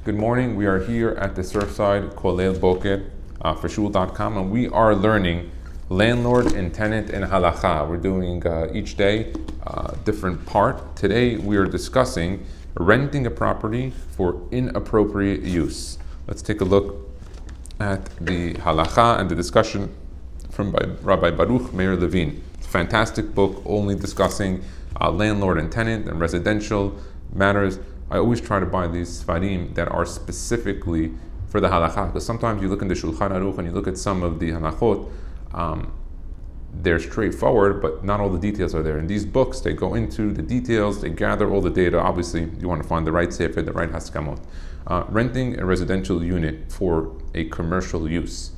Good morning. We are here at the Surfside Kolel Boker for shul.com, and we are learning Landlord and Tenant and Halacha. We're doing each day different part. Today we are discussing renting a property for inappropriate use. Let's take a look at the Halacha and the discussion from Rabbi Baruch Meir Levine. It's a fantastic book, only discussing landlord and tenant and residential matters. I always try to buy these Sfarim that are specifically for the Halacha, because sometimes you look in the Shulchan Aruch and you look at some of the Halachot, they're straightforward, but not all the details are there. In these books, they go into the details, they gather all the data. Obviously, you want to find the right sefer, the right haskamot. Renting a residential unit for a commercial use.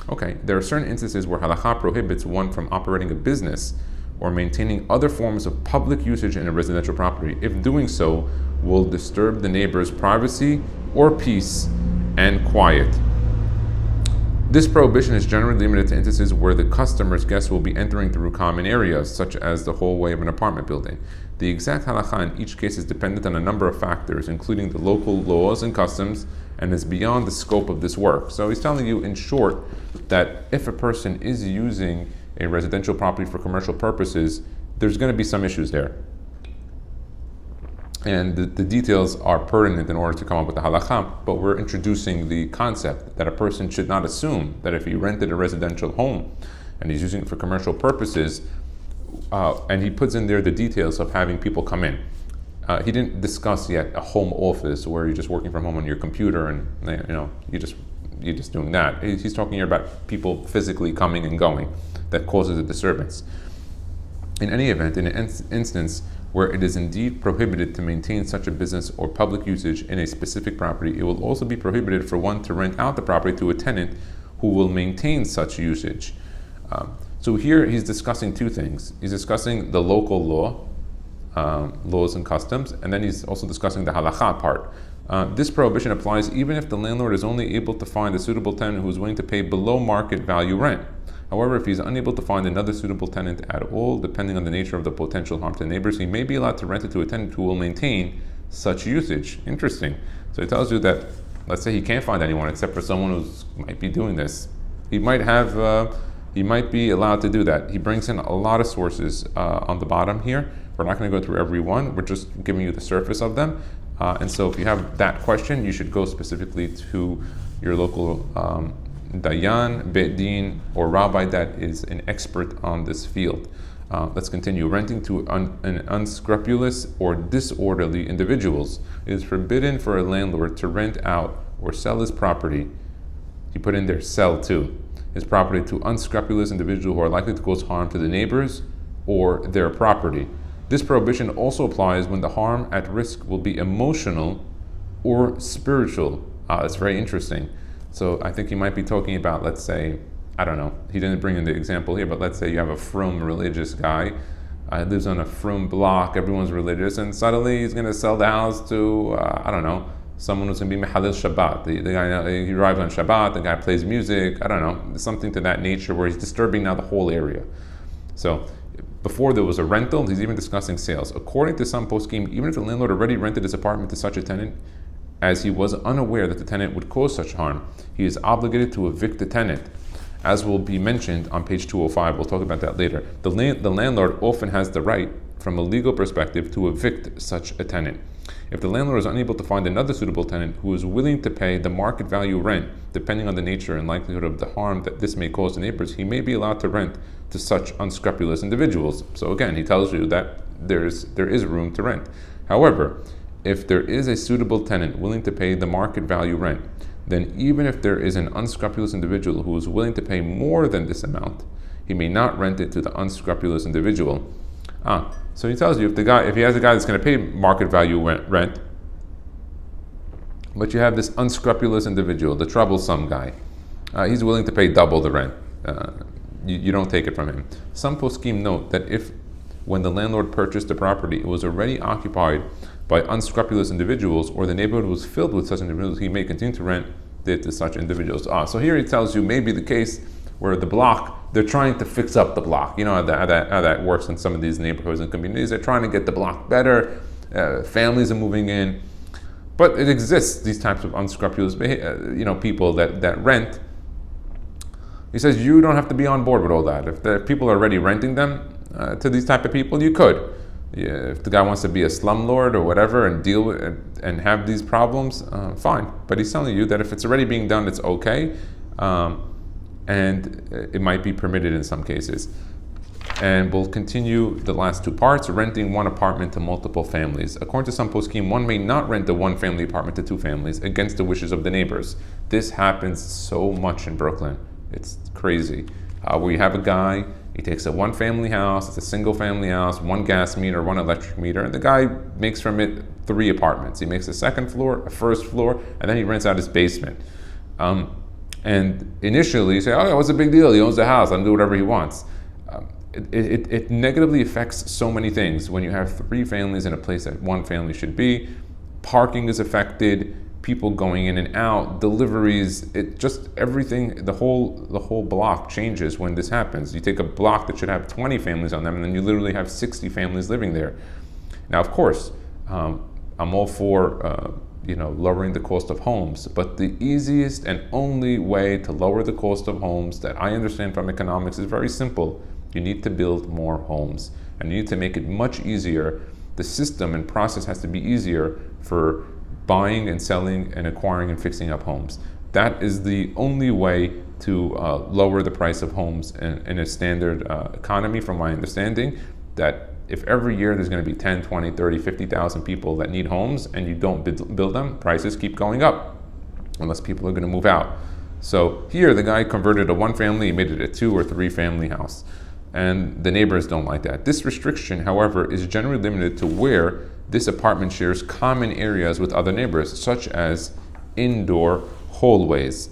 Okay, there are certain instances where Halacha prohibits one from operating a business or maintaining other forms of public usage in a residential property, if doing so will disturb the neighbor's privacy or peace and quiet. This prohibition is generally limited to instances where the customer's guests will be entering through common areas, such as the hallway of an apartment building. The exact halacha in each case is dependent on a number of factors, including the local laws and customs, and is beyond the scope of this work. So he's telling you, in short, that if a person is using a residential property for commercial purposes, there's going to be some issues there. And the details are pertinent in order to come up with the halacha, but we're introducing the concept that a person should not assume that if he rented a residential home and he's using it for commercial purposes, and he puts in there the details of having people come in. He didn't discuss yet a home office where you're just working from home on your computer and you're just doing that. He's talking here about people physically coming and going that causes a disturbance. In any event, in an instance where it is indeed prohibited to maintain such a business or public usage in a specific property, it will also be prohibited for one to rent out the property to a tenant who will maintain such usage. So here he's discussing two things. He's discussing the local laws and customs, and then he's also discussing the halacha part. This prohibition applies even if the landlord is only able to find a suitable tenant who is willing to pay below market value rent. However, if he's unable to find another suitable tenant at all, depending on the nature of the potential harm to neighbors, he may be allowed to rent it to a tenant who will maintain such usage. Interesting. So it tells you that, let's say he can't find anyone except for someone who might be doing this. He might be allowed to do that. He brings in a lot of sources on the bottom here. We're not going to go through every one. We're just giving you the surface of them. And so if you have that question, you should go specifically to your local Dayan, Beit Din, or Rabbi that is an expert on this field. Let's continue. Renting to unscrupulous or disorderly individuals. It is forbidden for a landlord to rent out or sell his property. He put in there sell too. His property to unscrupulous individuals who are likely to cause harm to the neighbors or their property. This prohibition also applies when the harm at risk will be emotional or spiritual. That's very interesting. So I think he might be talking about, let's say, I don't know, he didn't bring in the example here, but let's say you have a frum religious guy, lives on a frum block, everyone's religious, and suddenly he's going to sell the house to, I don't know, someone who's going to be Mehalil Shabbat. The guy, he arrives on Shabbat, the guy plays music, I don't know, something to that nature where he's disturbing now the whole area. So before there was a rental, he's even discussing sales. According to some poskim, even if the landlord already rented his apartment to such a tenant, as he was unaware that the tenant would cause such harm, he is obligated to evict the tenant. As will be mentioned on page 205, we'll talk about that later. The landlord often has the right, from a legal perspective, to evict such a tenant. If the landlord is unable to find another suitable tenant who is willing to pay the market value rent, depending on the nature and likelihood of the harm that this may cause to neighbors, he may be allowed to rent to such unscrupulous individuals. So again, he tells you that there is room to rent. However, if there is a suitable tenant willing to pay the market value rent, then even if there is an unscrupulous individual who is willing to pay more than this amount, he may not rent it to the unscrupulous individual. So he tells you if he has a guy that's going to pay market value rent, but you have this unscrupulous individual, the troublesome guy, he's willing to pay double the rent. You don't take it from him. Some poskim note that if when the landlord purchased the property, it was already occupied by unscrupulous individuals, or the neighborhood was filled with such individuals, he may continue to rent it to such individuals. So here he tells you maybe the case where the block, they're trying to fix up the block. You know how that works in some of these neighborhoods and communities. They're trying to get the block better. Families are moving in. But it exists, these types of unscrupulous people that rent. He says you don't have to be on board with all that. If the people are already renting them to these type of people, you could. Yeah, if the guy wants to be a slumlord or whatever and deal with it and have these problems, fine. But he's telling you that if it's already being done, it's okay, and it might be permitted in some cases. And we'll continue the last two parts, renting one apartment to multiple families. According to some poskim, one may not rent a one-family apartment to two families against the wishes of the neighbors. This happens so much in Brooklyn. It's crazy. Where you have a guy, he takes a one-family house, it's a single-family house, one gas meter, one electric meter, and the guy makes from it 3 apartments. He makes a second floor, a first floor, and then he rents out his basement. And initially, you say, oh, what's the big deal? He owns the house, I can do whatever he wants. It negatively affects so many things. When you have 3 families in a place that one family should be, parking is affected, people going in and out, deliveries, it just everything, the whole block changes when this happens. You take a block that should have 20 families on them and then you literally have 60 families living there. Now, of course, I'm all for lowering the cost of homes, but the easiest and only way to lower the cost of homes that I understand from economics is very simple. You need to build more homes and you need to make it much easier. The system and process has to be easier for buying and selling and acquiring and fixing up homes. That is the only way to lower the price of homes in a standard economy, from my understanding, that if every year there's going to be 10, 20, 30, 50,000 people that need homes and you don't build them, prices keep going up unless people are going to move out. So here the guy converted a one family, he made it a 2 or 3 family house. And the neighbors don't like that. This restriction, however, is generally limited to where this apartment shares common areas with other neighbors, such as indoor hallways.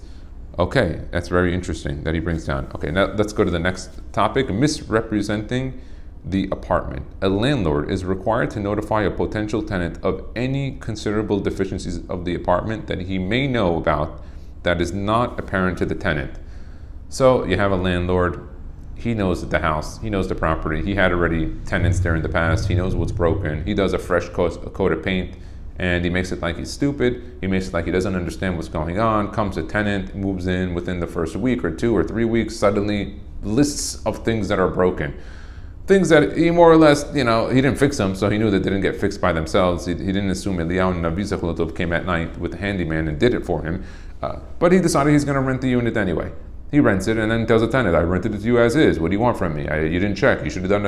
Okay, that's very interesting that he brings down. Okay, now let's go to the next topic, misrepresenting the apartment. A landlord is required to notify a potential tenant of any considerable deficiencies of the apartment that he may know about that is not apparent to the tenant. So you have a landlord, he knows the house, he knows the property, he had already tenants there in the past, he knows what's broken, he does a fresh coat of paint, and he makes it like he's stupid, he makes it like he doesn't understand what's going on, comes a tenant, moves in within the first week or 2 or 3 weeks, suddenly lists of things that are broken. Things that he more or less, he didn't fix them, so he knew that they didn't get fixed by themselves. He didn't assume Eliyahu Navi Zechulotov came at night with a handyman and did it for him, but he decided he's going to rent the unit anyway. He rents it and then tells the tenant, I rented it to you as is. What do you want from me? You didn't check. You should have done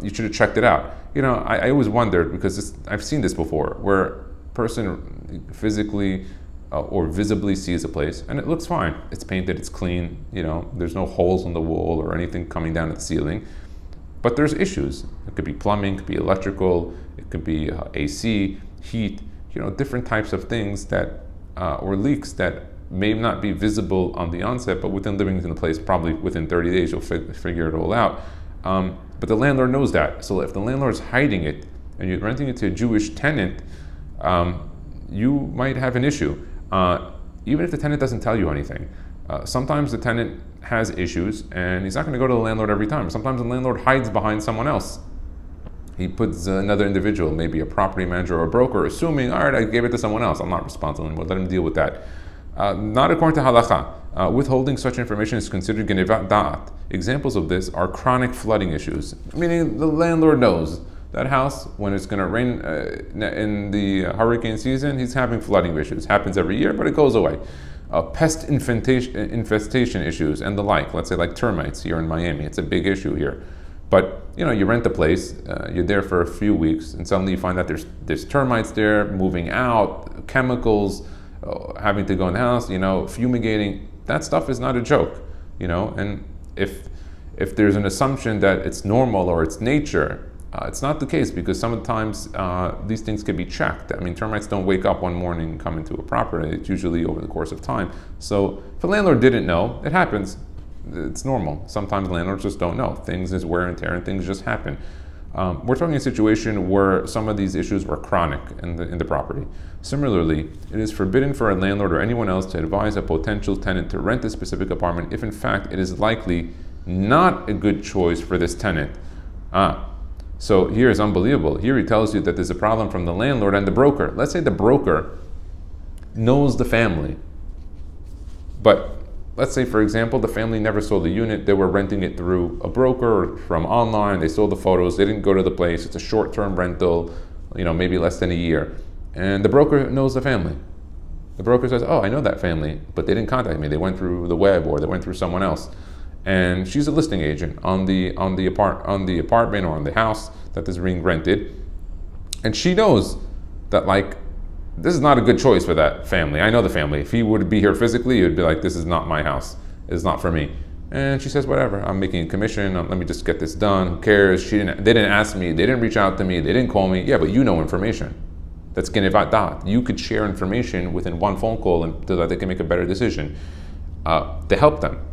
you should have checked it out. I always wondered, because I've seen this before, where a person physically or visibly sees a place and it looks fine. It's painted, it's clean, there's no holes on the wall or anything coming down at the ceiling. But there's issues. It could be plumbing, it could be electrical, it could be AC, heat, different types of things that, or leaks that may not be visible on the onset, but within living in the place, probably within 30 days, you'll figure it all out. But the landlord knows that. So if the landlord's hiding it and you're renting it to a Jewish tenant, you might have an issue. Even if the tenant doesn't tell you anything. Sometimes the tenant has issues and he's not going to go to the landlord every time. Sometimes the landlord hides behind someone else. He puts another individual, maybe a property manager or a broker, assuming, all right, I gave it to someone else, I'm not responsible anymore, let him deal with that. Not according to Halacha. Withholding such information is considered genevat da'at. Examples of this are chronic flooding issues, meaning the landlord knows that house, when it's going to rain in the hurricane season, he's having flooding issues. Happens every year, but it goes away. Pest infestation issues and the like. Let's say like termites here in Miami. It's a big issue here. But you rent the place, you're there for a few weeks, and suddenly you find out there's termites there, moving out, chemicals, having to go in the house, fumigating. That stuff is not a joke, and if there's an assumption that it's normal or it's nature, it's not the case, because sometimes these things can be checked. I mean, termites don't wake up one morning and come into a property. It's usually over the course of time. So if a landlord didn't know, it happens. It's normal. Sometimes landlords just don't know. Things is wear and tear and things just happen. We're talking a situation where some of these issues were chronic in the property. Similarly, it is forbidden for a landlord or anyone else to advise a potential tenant to rent a specific apartment if in fact it is likely not a good choice for this tenant. So here is unbelievable. Here he tells you that there's a problem from the landlord and the broker. Let's say the broker knows the family, but let's say, for example, the family never sold the unit. They were renting it through a broker or from online. They sold the photos. They didn't go to the place. It's a short-term rental, maybe less than a year. And the broker knows the family. The broker says, oh, I know that family, but they didn't contact me. They went through the web or they went through someone else. And she's a listing agent on the apartment or on the house that is being rented. And she knows that, this is not a good choice for that family. I know the family. If he would be here physically, he would be like, this is not my house. It's not for me. And she says, whatever, I'm making a commission. Let me just get this done. Who cares? They didn't ask me. They didn't reach out to me. They didn't call me. Yeah, but you know information. That's genevat dat. You could share information within one phone call and so that they can make a better decision to help them.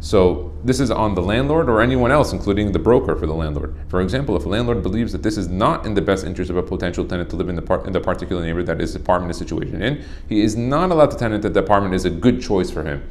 So this is on the landlord or anyone else, including the broker for the landlord. For example, if a landlord believes that this is not in the best interest of a potential tenant to live in the particular neighborhood that his apartment is situated in, he is not allowed to tenant that the apartment is a good choice for him.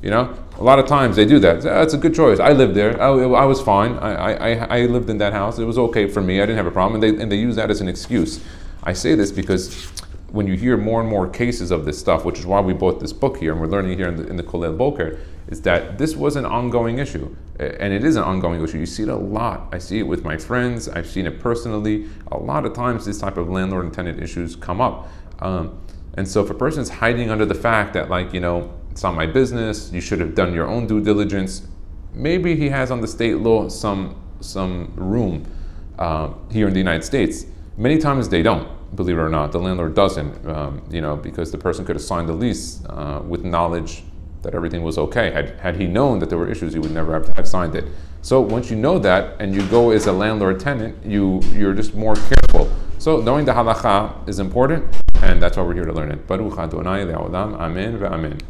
A lot of times they do that. It's a good choice. I lived there. I was fine. I lived in that house. It was okay for me. I didn't have a problem. And they use that as an excuse. I say this because when you hear more and more cases of this stuff, which is why we bought this book here and we're learning here in the Kolel Boker, is that this was an ongoing issue. And it is an ongoing issue. You see it a lot. I see it with my friends. I've seen it personally. A lot of times this type of landlord and tenant issues come up. And so if a person's hiding under the fact that it's not my business, you should have done your own due diligence, maybe he has on the state law some room here in the United States. Many times they don't, believe it or not. The landlord doesn't, because the person could have signed the lease with knowledge that everything was okay. Had he known that there were issues, he would never have signed it. So once you know that and you go as a landlord-tenant, you're just more careful. So knowing the halacha is important, and that's why we're here to learn it. Baruch Adonai le'olam, amen ve'amen.